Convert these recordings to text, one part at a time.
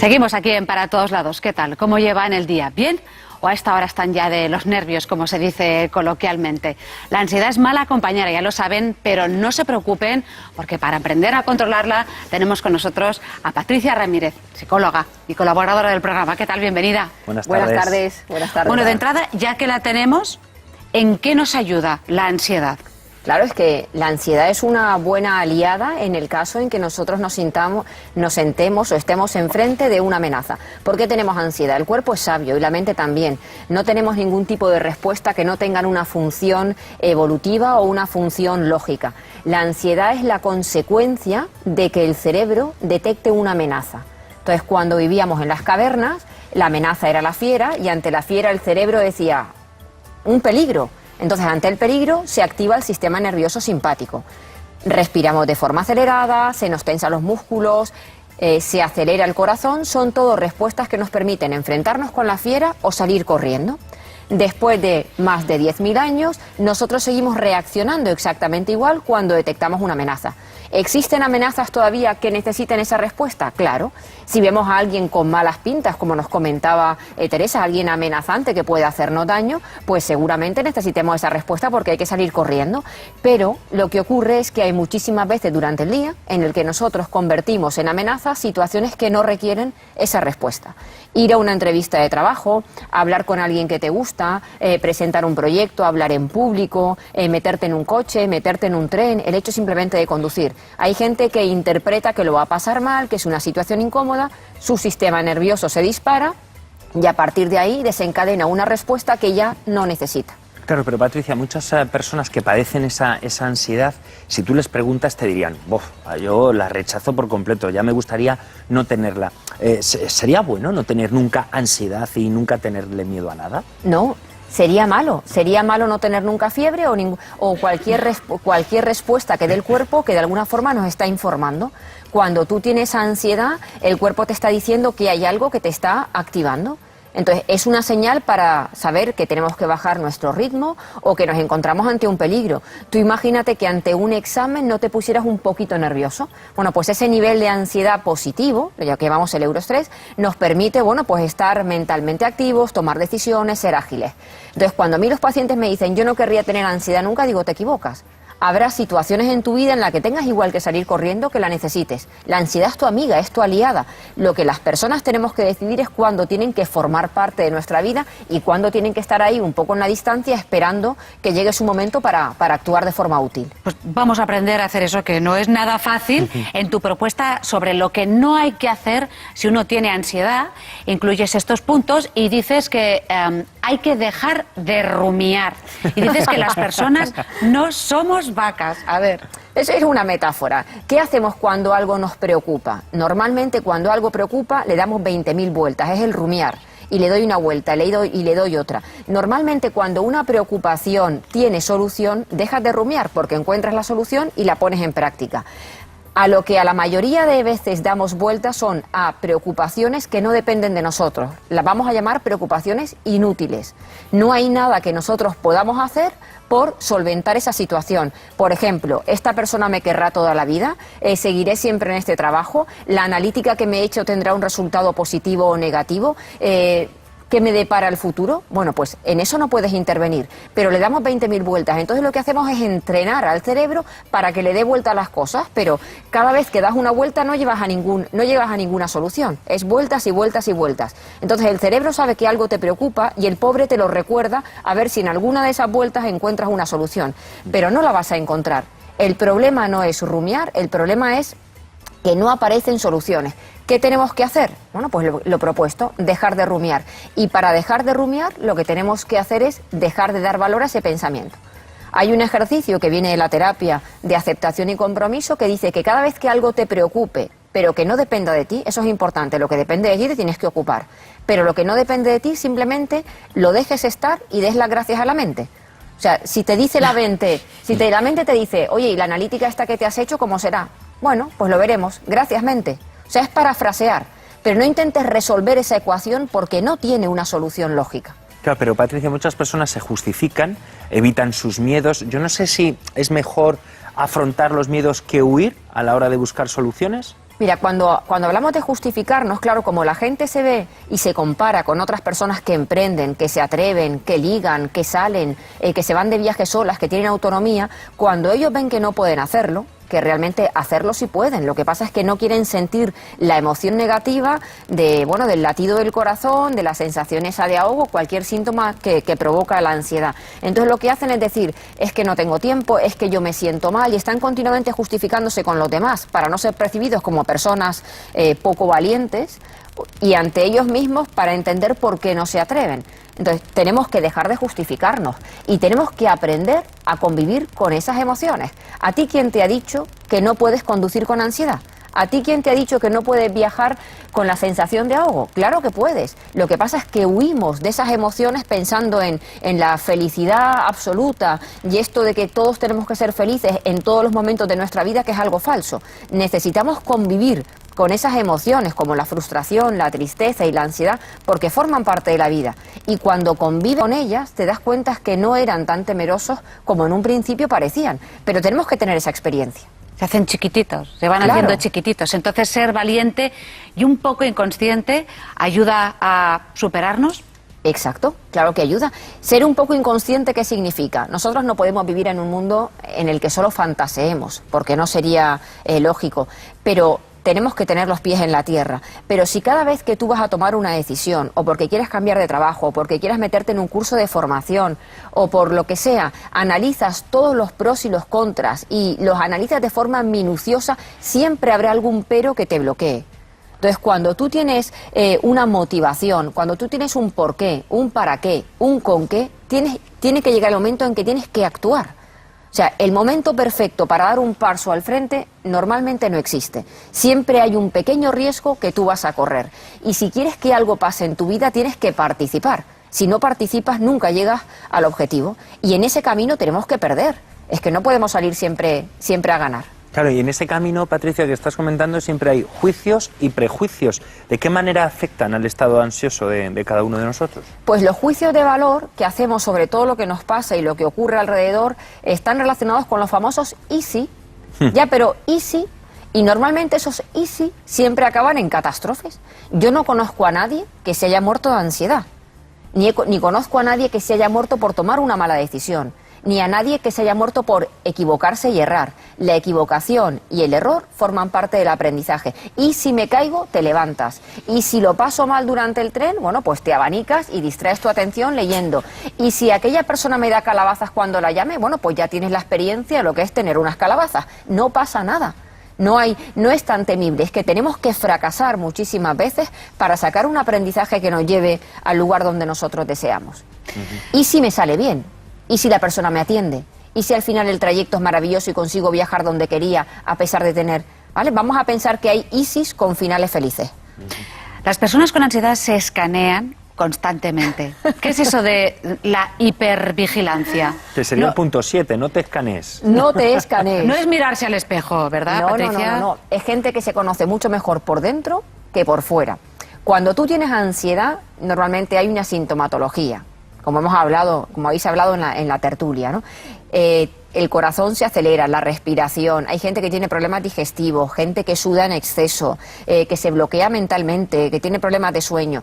Seguimos aquí en Para Todos Lados. ¿Qué tal? ¿Cómo llevan el día? ¿Bien? ¿O a esta hora están ya de los nervios, como se dice coloquialmente? La ansiedad es mala compañera, ya lo saben, pero no se preocupen, porque para aprender a controlarla tenemos con nosotros a Patricia Ramírez, psicóloga y colaboradora del programa. ¿Qué tal? Bienvenida. Buenas tardes. Buenas tardes. Bueno, de entrada, ya que la tenemos, ¿en qué nos ayuda la ansiedad? Claro, es que la ansiedad es una buena aliada en el caso en que nosotros nos sentemos o estemos enfrente de una amenaza. ¿Por qué tenemos ansiedad? El cuerpo es sabio y la mente también. No tenemos ningún tipo de respuesta que no tengan una función evolutiva o una función lógica. La ansiedad es la consecuencia de que el cerebro detecte una amenaza. Entonces, cuando vivíamos en las cavernas, la amenaza era la fiera y ante la fiera el cerebro decía, un peligro. Entonces, ante el peligro, se activa el sistema nervioso simpático. Respiramos de forma acelerada, se nos tensan los músculos, se acelera el corazón. Son todo respuestas que nos permiten enfrentarnos con la fiera o salir corriendo. Después de más de 10.000 años, nosotros seguimos reaccionando exactamente igual cuando detectamos una amenaza. ¿Existen amenazas todavía que necesiten esa respuesta? Claro. Si vemos a alguien con malas pintas, como nos comentaba Teresa, alguien amenazante que puede hacernos daño, pues seguramente necesitemos esa respuesta porque hay que salir corriendo. Pero lo que ocurre es que hay muchísimas veces durante el día en el que nosotros convertimos en amenazas situaciones que no requieren esa respuesta. Ir a una entrevista de trabajo, hablar con alguien que te gusta, presentar un proyecto, hablar en público, meterte en un coche, meterte en un tren, el hecho simplemente de conducir. Hay gente que interpreta que lo va a pasar mal, que es una situación incómoda, su sistema nervioso se dispara y a partir de ahí desencadena una respuesta que ya no necesita. Claro, pero Patricia, muchas personas que padecen esa ansiedad, si tú les preguntas te dirían, bof, yo la rechazo por completo, ya me gustaría no tenerla. ¿Sería bueno no tener nunca ansiedad y nunca tenerle miedo a nada? No. Sería malo no tener nunca fiebre o cualquier respuesta que dé el cuerpo que de alguna forma nos está informando. Cuando tú tienes ansiedad, el cuerpo te está diciendo que hay algo que te está activando. Entonces, es una señal para saber que tenemos que bajar nuestro ritmo o que nos encontramos ante un peligro. Tú imagínate que ante un examen no te pusieras un poquito nervioso. Bueno, pues ese nivel de ansiedad positivo, ya que llamamos el euroestrés, nos permite, bueno, pues estar mentalmente activos, tomar decisiones, ser ágiles. Entonces, cuando a mí los pacientes me dicen, yo no querría tener ansiedad nunca, digo, te equivocas. Habrá situaciones en tu vida en las que tengas igual que salir corriendo que la necesites. La ansiedad es tu amiga, es tu aliada. Lo que las personas tenemos que decidir es cuándo tienen que formar parte de nuestra vida y cuándo tienen que estar ahí un poco en la distancia esperando que llegue su momento para actuar de forma útil. Pues vamos a aprender a hacer eso, que no es nada fácil. En tu propuesta sobre lo que no hay que hacer si uno tiene ansiedad, incluyes estos puntos y dices que hay que dejar de rumiar. Y dices que las personas no somos vacas. A ver. Eso es una metáfora. ¿Qué hacemos cuando algo nos preocupa? Normalmente cuando algo preocupa le damos 20.000 vueltas, es el rumiar. Y le doy una vuelta, le doy otra. Normalmente cuando una preocupación tiene solución, dejas de rumiar porque encuentras la solución y la pones en práctica. A lo que a la mayoría de veces damos vueltas son a preocupaciones que no dependen de nosotros. Las vamos a llamar preocupaciones inútiles. No hay nada que nosotros podamos hacer por solventar esa situación. Por ejemplo, esta persona me querrá toda la vida, seguiré siempre en este trabajo, la analítica que me he hecho tendrá un resultado positivo o negativo, ¿qué me depara el futuro? Bueno, pues en eso no puedes intervenir, pero le damos 20.000 vueltas. Entonces lo que hacemos es entrenar al cerebro para que le dé vuelta a las cosas, pero cada vez que das una vuelta no llegas a ninguna solución. Es vueltas y vueltas y vueltas. Entonces el cerebro sabe que algo te preocupa y el pobre te lo recuerda a ver si en alguna de esas vueltas encuentras una solución, pero no la vas a encontrar. El problema no es rumiar, el problema es que no aparecen soluciones. ¿Qué tenemos que hacer? Bueno, pues lo propuesto, dejar de rumiar. Y para dejar de rumiar, lo que tenemos que hacer es dejar de dar valor a ese pensamiento. Hay un ejercicio que viene de la terapia de aceptación y compromiso que dice que cada vez que algo te preocupe, pero que no dependa de ti, eso es importante, lo que depende de ti te tienes que ocupar. Pero lo que no depende de ti, simplemente lo dejes estar y des las gracias a la mente. O sea, si te dice la mente, la mente te dice, oye, ¿y la analítica esta que te has hecho cómo será? Bueno, pues lo veremos. Gracias, mente. O sea, es parafrasear, pero no intentes resolver esa ecuación porque no tiene una solución lógica. Claro, pero Patricia, muchas personas se justifican, evitan sus miedos. Yo no sé si es mejor afrontar los miedos que huir a la hora de buscar soluciones. Mira, cuando hablamos de justificarnos, claro, como la gente se ve y se compara con otras personas que emprenden, que se atreven, que ligan, que salen, que se van de viaje solas, que tienen autonomía, cuando ellos ven que no pueden hacerlo, que realmente hacerlo sí pueden. Lo que pasa es que no quieren sentir la emoción negativa de, bueno, del latido del corazón, de la sensación esa de ahogo, cualquier síntoma que provoca la ansiedad. Entonces lo que hacen es decir, es que no tengo tiempo, es que yo me siento mal, y están continuamente justificándose con los demás para no ser percibidos como personas poco valientes, y ante ellos mismos para entender por qué no se atreven. Entonces tenemos que dejar de justificarnos y tenemos que aprender a convivir con esas emociones. ¿A ti quién te ha dicho que no puedes conducir con ansiedad? ¿A ti quién te ha dicho que no puedes viajar con la sensación de ahogo? Claro que puedes. Lo que pasa es que huimos de esas emociones pensando en la felicidad absoluta y esto de que todos tenemos que ser felices en todos los momentos de nuestra vida, que es algo falso. Necesitamos convivir con esas emociones como la frustración, la tristeza y la ansiedad, porque forman parte de la vida. Y cuando convives con ellas, te das cuenta que no eran tan temerosos como en un principio parecían. Pero tenemos que tener esa experiencia. Se hacen chiquititos, se van haciendo chiquititos. Entonces, ser valiente y un poco inconsciente ayuda a superarnos. Exacto, claro que ayuda. Ser un poco inconsciente, ¿qué significa? Nosotros no podemos vivir en un mundo en el que solo fantaseemos, porque no sería lógico, pero tenemos que tener los pies en la tierra. Pero si cada vez que tú vas a tomar una decisión, o porque quieres cambiar de trabajo, o porque quieres meterte en un curso de formación, o por lo que sea, analizas todos los pros y los contras, y los analizas de forma minuciosa, siempre habrá algún pero que te bloquee. Entonces, cuando tú tienes una motivación, cuando tú tienes un porqué, un para qué, un con qué, tiene que llegar el momento en que tienes que actuar. O sea, el momento perfecto para dar un paso al frente normalmente no existe. Siempre hay un pequeño riesgo que tú vas a correr. Y si quieres que algo pase en tu vida, tienes que participar. Si no participas, nunca llegas al objetivo. Y en ese camino tenemos que perder. Es que no podemos salir siempre a ganar. Claro, y en ese camino, Patricia, que estás comentando, siempre hay juicios y prejuicios. ¿De qué manera afectan al estado ansioso de cada uno de nosotros? Pues los juicios de valor que hacemos sobre todo lo que nos pasa y lo que ocurre alrededor están relacionados con los famosos easy. Ya, pero easy, y normalmente esos easy siempre acaban en catástrofes. Yo no conozco a nadie que se haya muerto de ansiedad, ni conozco a nadie que se haya muerto por tomar una mala decisión, ni a nadie que se haya muerto por equivocarse y errar. La equivocación y el error forman parte del aprendizaje. Y si me caigo, te levantas. Y si lo paso mal durante el tren, bueno, pues te abanicas y distraes tu atención leyendo. Y si aquella persona me da calabazas cuando la llame, bueno, pues ya tienes la experiencia de lo que es tener unas calabazas. No pasa nada. No es tan temible. Es que tenemos que fracasar muchísimas veces para sacar un aprendizaje que nos lleve al lugar donde nosotros deseamos. ¿Y si me sale bien? ¿Y si la persona me atiende? ¿Y si al final el trayecto es maravilloso y consigo viajar donde quería a pesar de tener... ¿Vale? Vamos a pensar que hay ISIS con finales felices. Las personas con ansiedad se escanean constantemente. ¿Qué es eso de la hipervigilancia? Que sería el punto 7, no te escanees. No te escanees. No es mirarse al espejo, ¿verdad, Patricia? No. Es gente que se conoce mucho mejor por dentro que por fuera. Cuando tú tienes ansiedad, normalmente hay una sintomatología. Como habéis hablado en la tertulia, ¿no? El corazón se acelera, la respiración, hay gente que tiene problemas digestivos, gente que suda en exceso, que se bloquea mentalmente, que tiene problemas de sueño,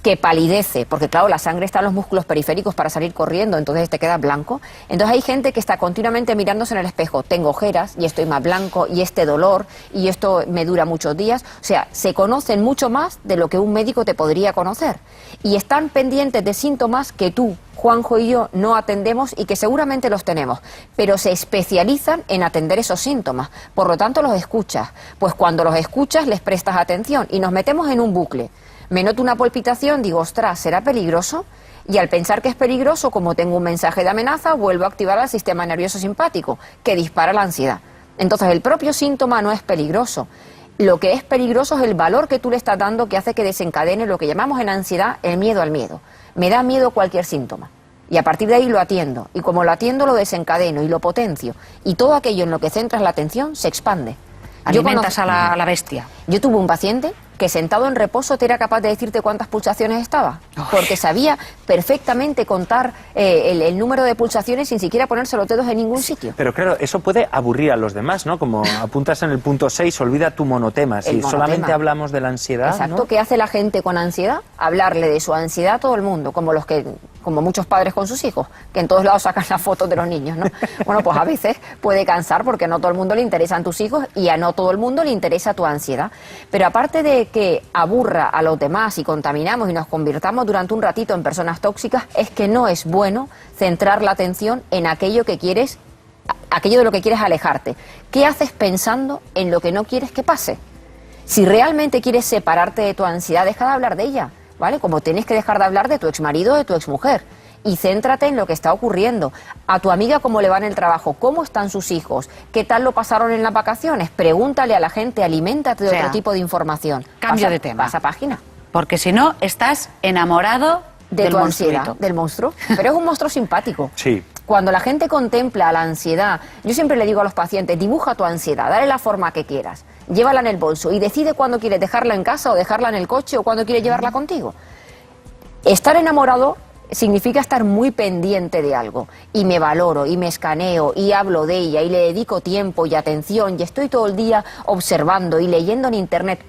que palidece, porque claro, la sangre está en los músculos periféricos para salir corriendo, entonces te quedas blanco. Entonces hay gente que está continuamente mirándose en el espejo, tengo ojeras y estoy más blanco y este dolor y esto me dura muchos días. O sea, se conocen mucho más de lo que un médico te podría conocer y están pendientes de síntomas que tú, Juanjo y yo no atendemos y que seguramente los tenemos, pero se especializan en atender esos síntomas, por lo tanto los escuchas. Pues cuando los escuchas les prestas atención y nos metemos en un bucle. Me noto una palpitación, digo, ostras, ¿será peligroso? Y al pensar que es peligroso, como tengo un mensaje de amenaza, vuelvo a activar el sistema nervioso simpático, que dispara la ansiedad. Entonces el propio síntoma no es peligroso. Lo que es peligroso es el valor que tú le estás dando, que hace que desencadene lo que llamamos en ansiedad el miedo al miedo. Me da miedo cualquier síntoma. Y a partir de ahí lo atiendo. Y como lo atiendo, lo desencadeno y lo potencio. Y todo aquello en lo que centras la atención se expande. Alimentas a la bestia. Yo tuve un paciente que sentado en reposo te era capaz de decirte cuántas pulsaciones estaba, porque sabía perfectamente contar el número de pulsaciones sin siquiera ponerse los dedos en ningún sitio. Pero claro, eso puede aburrir a los demás, ¿no? Como apuntas en el punto 6, olvida tu monotema. Si solamente hablamos de la ansiedad, exacto, ¿no? ¿Qué hace la gente con ansiedad? Hablarle de su ansiedad a todo el mundo, como muchos padres con sus hijos, que en todos lados sacan las fotos de los niños, ¿no? Bueno, pues a veces puede cansar porque no todo el mundo le interesan tus hijos y a no todo el mundo le interesa tu ansiedad. Pero aparte de que aburra a los demás y contaminamos y nos convirtamos durante un ratito en personas tóxicas, es que no es bueno centrar la atención en aquello que quieres, aquello de lo que quieres alejarte. ¿Qué haces pensando en lo que no quieres que pase? Si realmente quieres separarte de tu ansiedad, deja de hablar de ella, ¿vale? Como tienes que dejar de hablar de tu exmarido o de tu exmujer. Y céntrate en lo que está ocurriendo. A tu amiga cómo le va en el trabajo, cómo están sus hijos, qué tal lo pasaron en las vacaciones. Pregúntale a la gente, aliméntate de otro tipo de información. Cambio de tema. Pasa página. Porque si no, estás enamorado de tu ansiedad, del monstruo. Pero es un monstruo simpático. Sí. Cuando la gente contempla la ansiedad, yo siempre le digo a los pacientes, dibuja tu ansiedad, dale la forma que quieras, llévala en el bolso y decide cuándo quieres dejarla en casa o dejarla en el coche o cuándo quieres llevarla contigo. Estar enamorado significa estar muy pendiente de algo y me valoro y me escaneo y hablo de ella y le dedico tiempo y atención y estoy todo el día observando y leyendo en internet.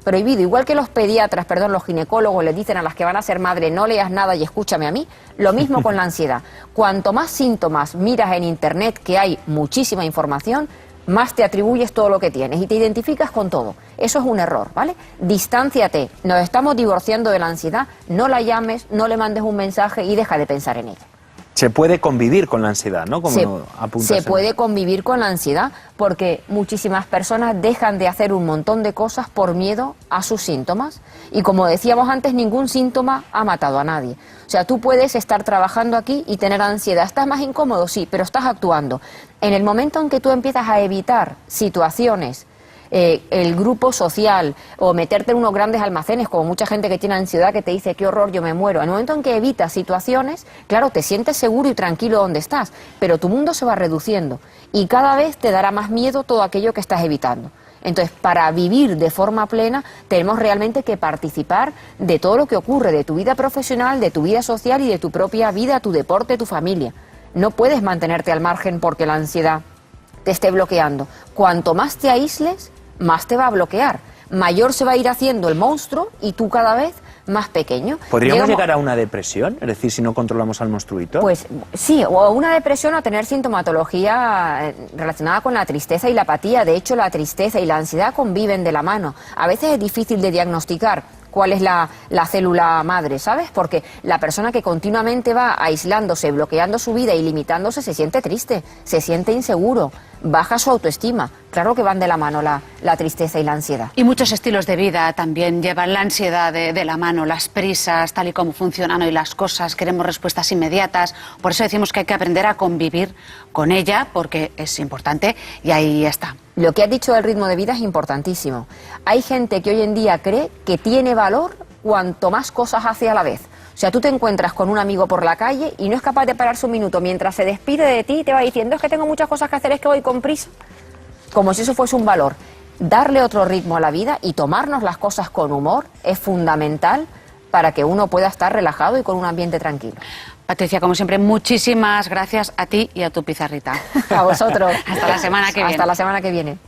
Prohibido, igual que los pediatras, los ginecólogos les dicen a las que van a ser madre no leas nada y escúchame a mí, lo mismo con la ansiedad. Cuanto más síntomas miras en internet, que hay muchísima información, más te atribuyes todo lo que tienes y te identificas con todo. Eso es un error, ¿vale? Distánciate, nos estamos divorciando de la ansiedad, no la llames, no le mandes un mensaje y deja de pensar en ella. Se puede convivir con la ansiedad, ¿no? Como se puede convivir con la ansiedad porque muchísimas personas dejan de hacer un montón de cosas por miedo a sus síntomas y como decíamos antes, ningún síntoma ha matado a nadie. O sea, tú puedes estar trabajando aquí y tener ansiedad. ¿Estás más incómodo? Sí, pero estás actuando. En el momento en que tú empiezas a evitar situaciones, el grupo social o meterte en unos grandes almacenes, como mucha gente que tiene ansiedad que te dice qué horror, yo me muero. En el momento en que evitas situaciones, claro, te sientes seguro y tranquilo donde estás, pero tu mundo se va reduciendo y cada vez te dará más miedo todo aquello que estás evitando. Entonces, para vivir de forma plena, tenemos realmente que participar de todo lo que ocurre, de tu vida profesional, de tu vida social y de tu propia vida, tu deporte, tu familia. No puedes mantenerte al margen porque la ansiedad te esté bloqueando. Cuanto más te aísles, más te va a bloquear. Mayor se va a ir haciendo el monstruo y tú cada vez más pequeño. ¿Podríamos llegar a una depresión? Es decir, si no controlamos al monstruito. Pues sí, o a una depresión o a tener sintomatología relacionada con la tristeza y la apatía. De hecho, la tristeza y la ansiedad conviven de la mano. A veces es difícil de diagnosticar cuál es la célula madre, ¿sabes? Porque la persona que continuamente va aislándose, bloqueando su vida y limitándose se siente triste, se siente inseguro, baja su autoestima. Claro que van de la mano la tristeza y la ansiedad. Y muchos estilos de vida también llevan la ansiedad de la mano, las prisas, tal y como funcionan hoy las cosas, queremos respuestas inmediatas. Por eso decimos que hay que aprender a convivir con ella, porque es importante y ahí está. Lo que has dicho del ritmo de vida es importantísimo. Hay gente que hoy en día cree que tiene valor cuanto más cosas hace a la vez. O sea, tú te encuentras con un amigo por la calle y no es capaz de pararse un minuto mientras se despide de ti y te va diciendo es que tengo muchas cosas que hacer, es que voy con prisa. Como si eso fuese un valor. Darle otro ritmo a la vida y tomarnos las cosas con humor es fundamental para que uno pueda estar relajado y con un ambiente tranquilo. Patricia, como siempre, muchísimas gracias a ti y a tu pizarrita. A vosotros. Hasta la semana que viene. Hasta la semana que viene.